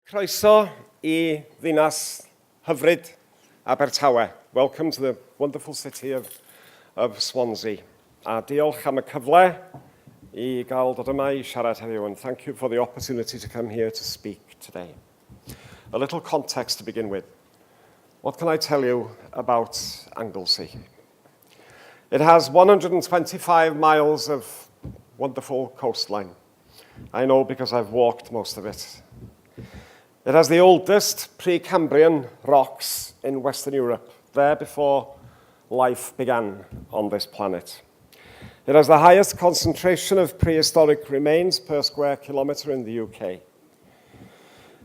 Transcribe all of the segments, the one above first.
Croeso I ddinas hyfryd Abertawe. Welcome to the wonderful city of Swansea. A diolch am y cyfle I gael dod yma I siarad heddiw, and thank you for the opportunity to come here to speak today. A little context to begin with. What can I tell you about Anglesey? It has 125 miles of wonderful coastline. I know because I've walked most of it. It has the oldest Precambrian rocks in Western Europe, there before life began on this planet. It has the highest concentration of prehistoric remains per square kilometre in the UK.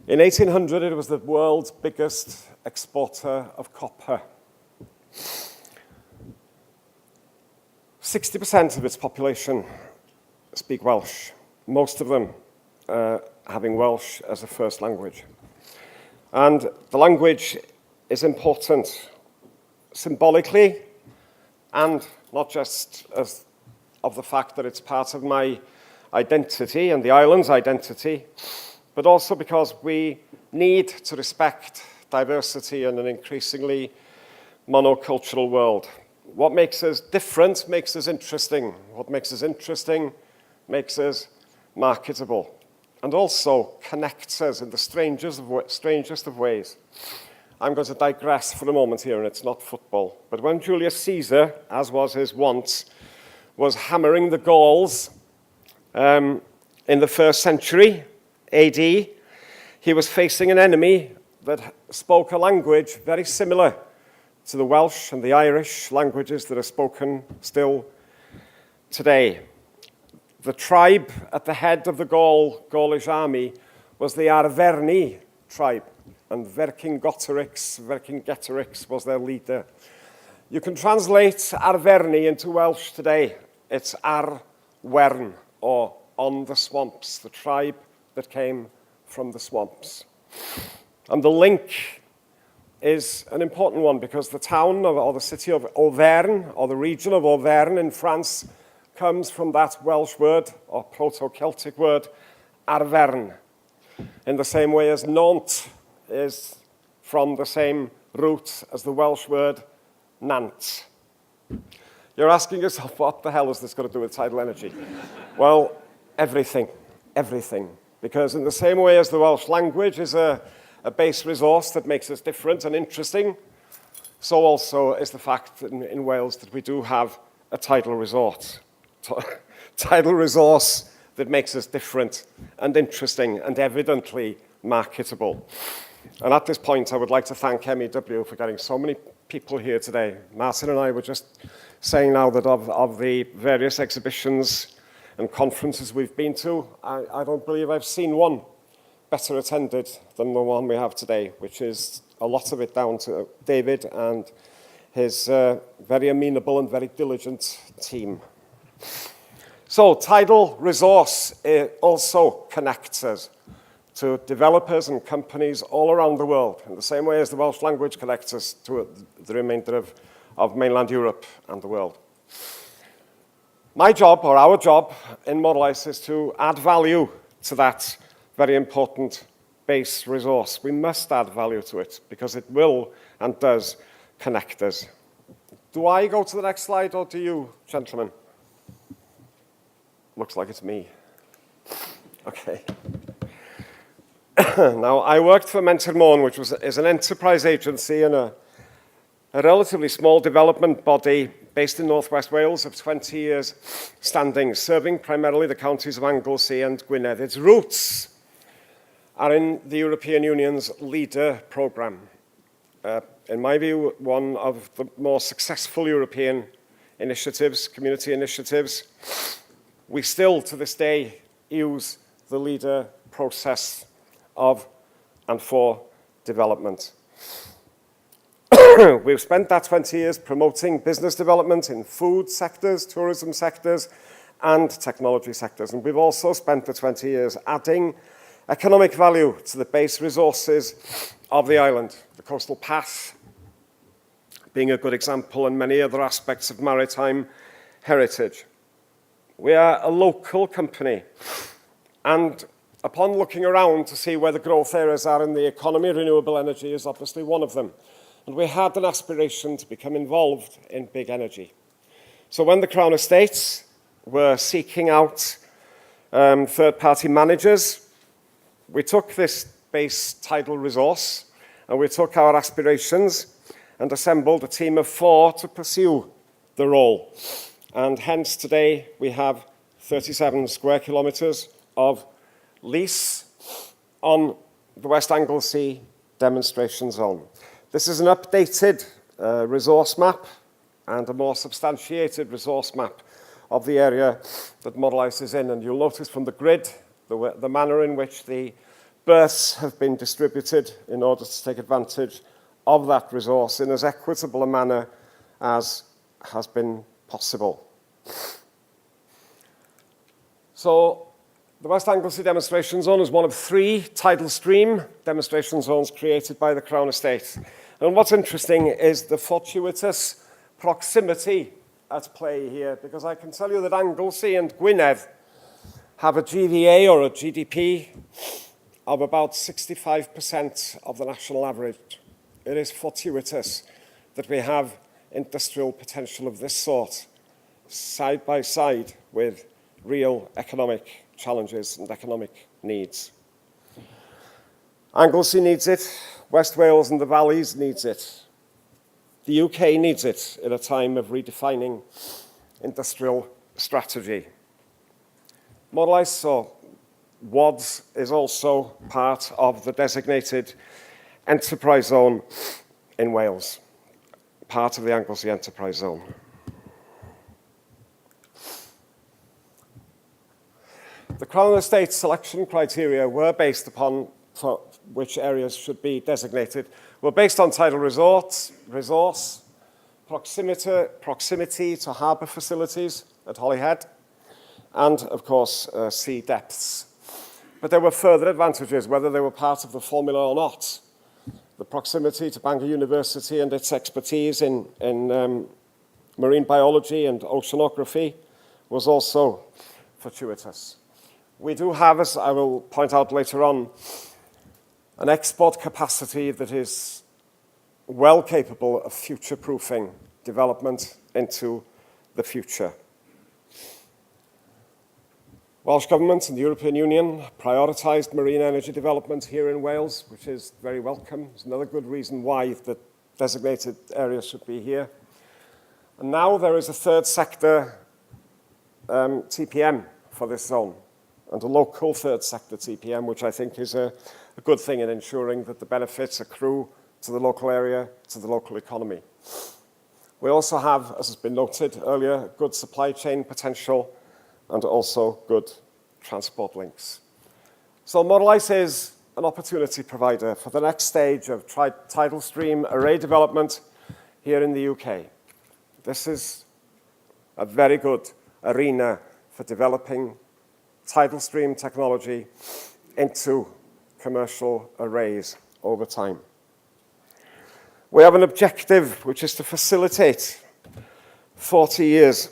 In 1800, it was the world's biggest exporter of copper. 60% of its population speak Welsh, most of them having Welsh as a first language. And the language is important symbolically, and not just as of the fact that it's part of my identity and the island's identity, but also because we need to respect diversity in an increasingly monocultural world. What makes us different makes us interesting. What makes us interesting makes us marketable, and also connects us in the strangest of ways. I'm going to digress for a moment here, and it's not football. But when Julius Caesar, as was his wont, was hammering the Gauls in the 1st century AD, he was facing an enemy that spoke a language very similar to the Welsh and the Irish languages that are spoken still today. The tribe at the head of the Gaulish army was the Arverni tribe, and Vercingetorix was their leader. You can translate Arverni into Welsh today. It's Ar Wern, or on the swamps, the tribe that came from the swamps. And the link is an important one because the town or the city of Auvergne, or the region of Auvergne in France, comes from that Welsh word, or Proto-Celtic word, Arvern, in the same way as Nantes is from the same root as the Welsh word Nant. You're asking yourself, what the hell has this got to do with tidal energy? Well, everything. Because in the same way as the Welsh language is a base resource that makes us different and interesting, so also is the fact that in Wales that we do have a tidal resource that makes us different and interesting and evidently marketable. And at this point, I would like to thank MEW for getting so many people here today. Martin and I were just saying now that of the various exhibitions and conferences we've been to, I don't believe I've seen one better attended than the one we have today, which is a lot of it down to David and his very amenable and very diligent team. So, tidal resource also connects us to developers and companies all around the world, in the same way as the Welsh language connects us to the remainder of mainland Europe and the world. My job, or our job, in Morlais is to add value to that very important base resource. We must add value to it, because it will and does connect us. Do I go to the next slide, or do you, gentlemen? Looks like it's me. Okay. Now, I worked for Menter Môn, which is an enterprise agency and a relatively small development body based in northwest Wales of 20 years standing, serving primarily the counties of Anglesey and Gwynedd. Its roots are in the European Union's LEADER programme. In my view, one of the more successful European initiatives, community initiatives. We still, to this day, use the LEADER process of and for development. We've spent that 20 years promoting business development in food sectors, tourism sectors, and technology sectors. And we've also spent the 20 years adding economic value to the base resources of the island. The coastal path being a good example, and many other aspects of maritime heritage. We are a local company, and upon looking around to see where the growth areas are in the economy, renewable energy is obviously one of them. And we had an aspiration to become involved in big energy. So when the Crown Estates were seeking out third-party managers, we took this base tidal resource and we took our aspirations and assembled a team of 4 to pursue the role. And hence today we have 37 square kilometres of lease on the West Anglesey demonstration zone. This is an updated resource map and a more substantiated resource map of the area that Morlais is in. And you'll notice from the grid the manner in which the berths have been distributed in order to take advantage of that resource in as equitable a manner as has been possible. So the West Anglesey demonstration zone is one of 3 tidal stream demonstration zones created by the Crown Estate. And what's interesting is the fortuitous proximity at play here, because I can tell you that Anglesey and Gwynedd have a GVA or a GDP of about 65% of the national average. It is fortuitous that we have industrial potential of this sort side by side with real economic challenges and economic needs. Anglesey needs it, West Wales and the Valleys needs it. The UK needs it in a time of redefining industrial strategy. Morlais, or WADS, is also part of the designated enterprise zone in Wales, part of the Anglesey enterprise zone. The Crown Estate selection criteria were based upon for which areas should be designated, were based on tidal resource, proximity to harbour facilities at Holyhead, and, of course, sea depths. But there were further advantages, whether they were part of the formula or not. The proximity to Bangor University and its expertise in marine biology and oceanography was also fortuitous. We do have, as I will point out later on, an export capacity that is well capable of future-proofing development into the future. Welsh Government and the European Union prioritised marine energy development here in Wales, which is very welcome. It's another good reason why the designated area should be here. And now there is a third sector TPM for this zone, and a local third sector TPM, which I think is a good thing in ensuring that the benefits accrue to the local area, to the local economy. We also have, as has been noted earlier, good supply chain potential and also good transport links. So Morlais is an opportunity provider for the next stage of tidal stream array development here in the UK. This is a very good arena for developing tidal stream technology into commercial arrays over time. We have an objective, which is to facilitate 40 years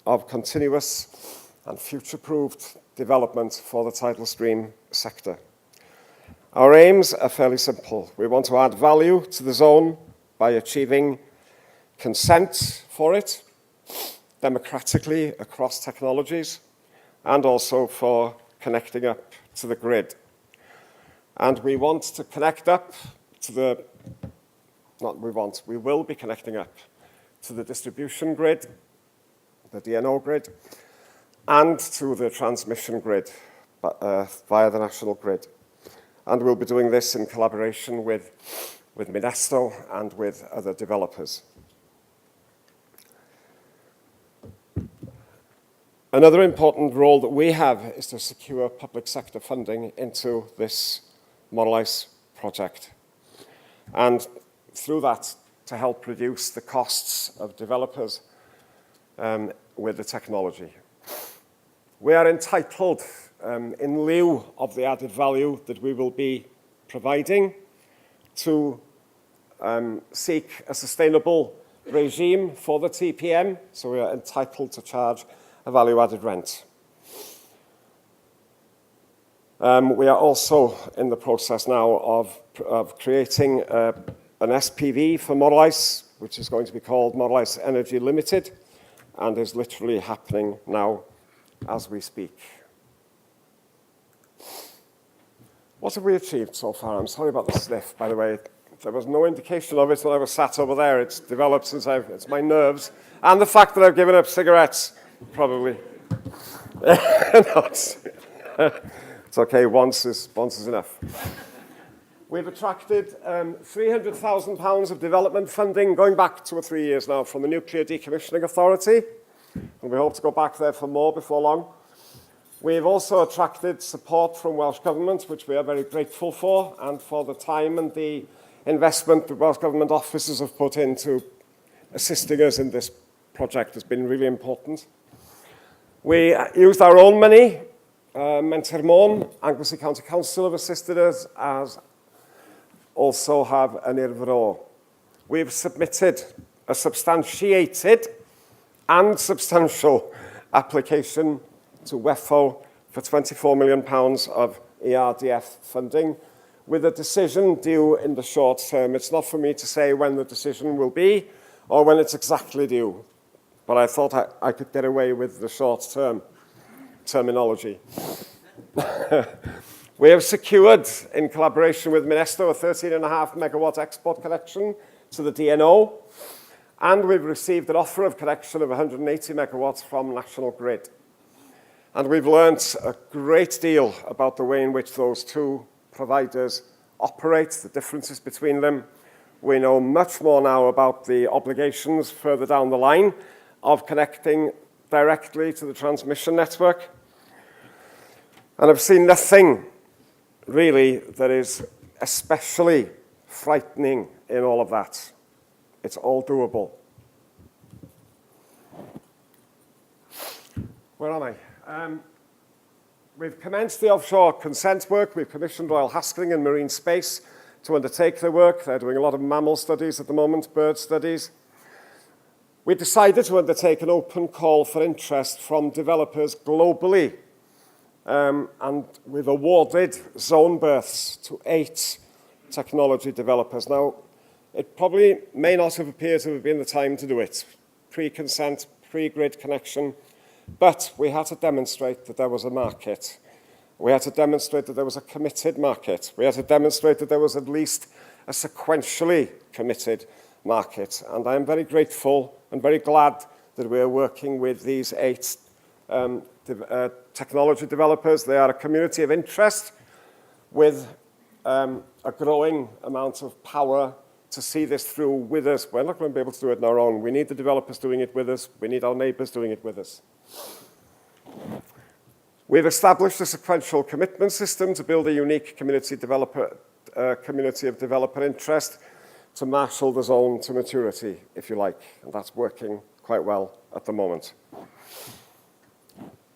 of continuous and future-proofed development for the tidal stream sector. Our aims are fairly simple. We want to add value to the zone by achieving consent for it, democratically across technologies, and also for connecting up to the grid. And we want to connect up to the, we will be connecting up to the distribution grid, the DNO grid, and to the transmission grid via the national grid. And we'll be doing this in collaboration with Minesto and with other developers. Another important role that we have is to secure public sector funding into this Morlais project, and through that to help reduce the costs of developers with the technology. We are entitled, in lieu of the added value that we will be providing, to seek a sustainable regime for the TPM, so we are entitled to charge a value-added rent. We are also in the process now of creating an SPV for Morlais, which is going to be called Morlais Energy Limited, and is literally happening now as we speak. What have we achieved so far? I'm sorry about the sniff, by the way. There was no indication of it when I was sat over there. It's developed since it's my nerves, and the fact that I've given up cigarettes, probably. No, it's okay, once is enough. We've attracted £300,000 of development funding going back 2 or 3 years now from the Nuclear Decommissioning Authority, and we hope to go back there for more before long. We've also attracted support from Welsh Government, which we are very grateful for, and for the time and the investment the Welsh Government officers have put into assisting us in this project has been really important. We used our own money. Menter Môn, Anglesey County Council have assisted us, as also have Anirfro. We've submitted a substantiated and substantial application to WEFO for £24 million of ERDF funding, with a decision due in the short term. It's not for me to say when the decision will be or when it's exactly due, but I thought I could get away with the short-term terminology. We have secured, in collaboration with Minesto, a 13.5 megawatt export connection to the DNO, and we've received an offer of connection of 180 megawatts from National Grid. And we've learnt a great deal about the way in which those two providers operate, the differences between them. We know much more now about the obligations further down the line of connecting directly to the transmission network. And I've seen nothing really that is especially frightening in all of that. It's all doable. Where am I? We've commenced the offshore consent work. We've commissioned Royal Haskellingh and Marine Space to undertake the work. They're doing a lot of mammal studies at the moment, bird studies. We decided to undertake an open call for interest from developers globally. And we've awarded zone berths to 8 technology developers. Now, it probably may not have appeared to have been the time to do it, pre-consent, pre-grid connection, but we had to demonstrate that there was a market. We had to demonstrate that there was a committed market. We had to demonstrate that there was at least a sequentially committed market. And I am very grateful and very glad that we are working with these 8 technology developers. They are a community of interest with a growing amount of power to see this through with us. We're not going to be able to do it on our own. We need the developers doing it with us. We need our neighbours doing it with us. We've established a sequential commitment system to build a unique community of developer interest to marshal the zone to maturity, if you like. And that's working quite well at the moment.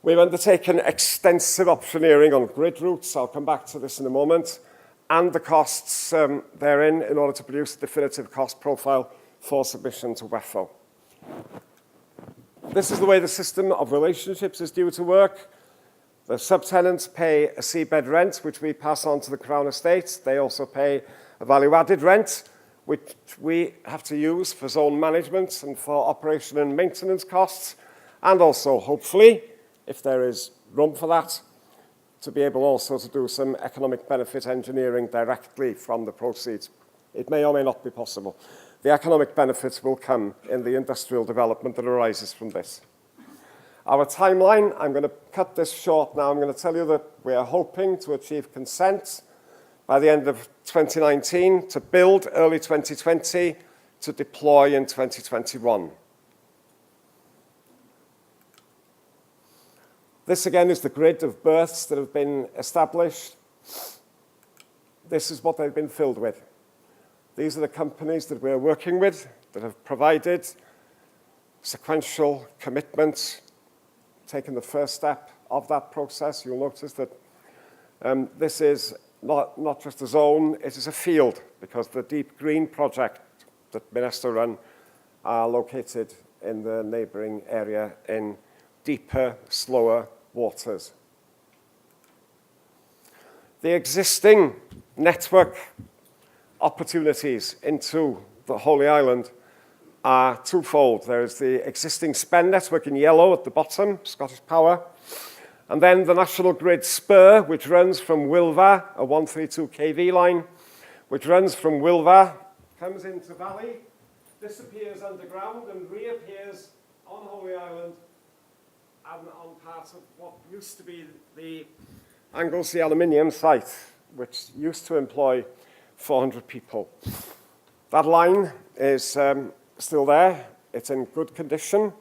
We've undertaken extensive optioneering on grid routes. I'll come back to this in a moment. And the costs therein in order to produce a definitive cost profile for submission to WEFO. This is the way the system of relationships is due to work. The subtenants pay a seabed rent, which we pass on to the Crown Estate. They also pay a value-added rent, which we have to use for zone management and for operation and maintenance costs, and also, hopefully, if there is room for that, to be able also to do some economic benefit engineering directly from the proceeds. It may or may not be possible. The economic benefits will come in the industrial development that arises from this. Our timeline, I'm going to cut this short now. I'm going to tell you that we are hoping to achieve consent by the end of 2019, to build early 2020, to deploy in 2021. This, again, is the grid of berths that have been established. This is what they've been filled with. These are the companies that we're working with that have provided sequential commitments, taken the first step of that process. You'll notice that this is not just a zone, it is a field, because the Deep Green project that Minesto run are located in the neighbouring area in deeper, slower waters. The existing network opportunities into the Holy Island are twofold. There is the existing SPEN network in yellow at the bottom, Scottish Power, and then the National Grid spur, which runs from Wilva, a 132 kV line, which runs from Wilva, comes into Valley, disappears underground and reappears on Holy Island and on part of what used to be the Anglesey aluminium site, which used to employ 400 people. That line is still there. It's in good condition.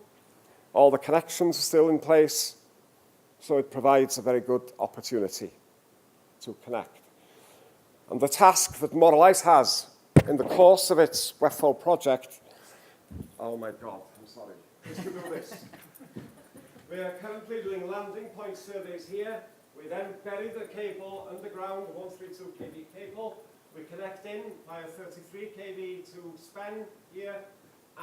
All the connections are still in place, so it provides a very good opportunity to connect. And the task that Morlais has in the course of its WEFO project, oh my God, I'm sorry, is to do this. We are currently doing landing point surveys here. We then bury the cable underground, the 132 kV cable. We connect in via 33 kV to SPEN here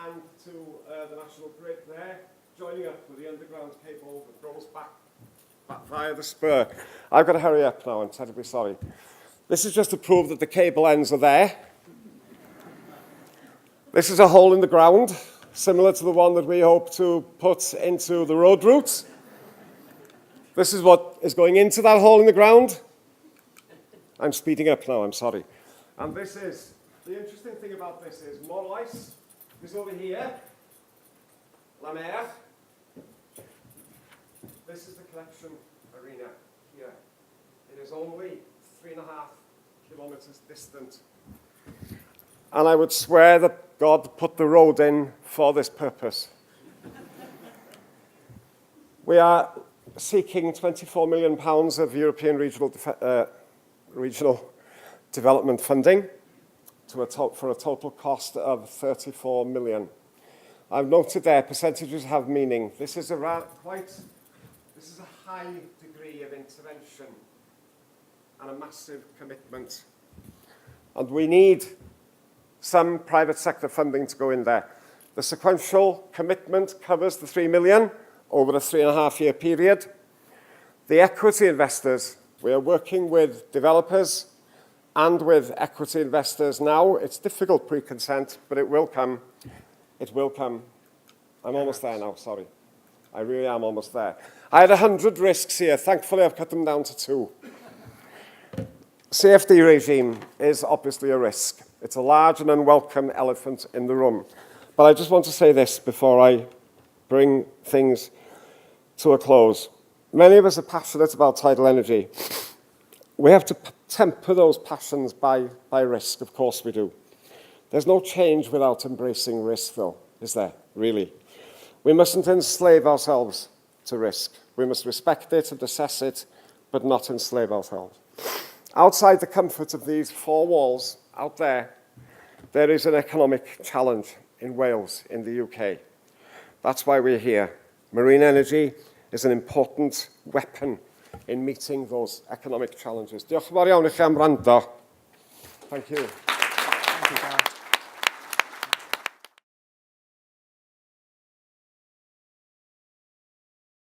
and to the National Grid there, joining up with the underground cable that goes back via the spur. I've got to hurry up now, I'm terribly sorry. This is just to prove that the cable ends are there. This is a hole in the ground, similar to the one that we hope to put into the road route. This is what is going into that hole in the ground. I'm speeding up now, I'm sorry. And this is, the interesting thing about this is Morlais is over here, La Mer. This is the collection arena here. It is only 3.5 kilometers distant. And I would swear that God put the road in for this purpose. We are seeking £24 million of European regional development funding for a total cost of 34 million. I've noted there percentages have meaning. This is a high degree of intervention and a massive commitment. And we need some private sector funding to go in there. The sequential commitment covers the 3 million over a 3.5-year period. The equity investors, we are working with developers and with equity investors now. It's difficult pre-consent, but it will come. It will come. I'm almost there now, sorry. I really am almost there. I had 100 risks here. Thankfully, I've cut them down to 2. CFD regime is obviously a risk. It's a large and unwelcome elephant in the room. But I just want to say this before I bring things to a close. Many of us are passionate about tidal energy. We have to temper those passions by risk, of course we do. There's no change without embracing risk, though, is there, really? We mustn't enslave ourselves to risk. We must respect it and assess it, but not enslave ourselves. Outside the comfort of these 4 walls, out there is an economic challenge in Wales, in the UK. That's why we're here. Marine energy is an important weapon in meeting those economic challenges. Diolch yn fawr iawn i chi am wrando. Thank you. Thank you, Gareth.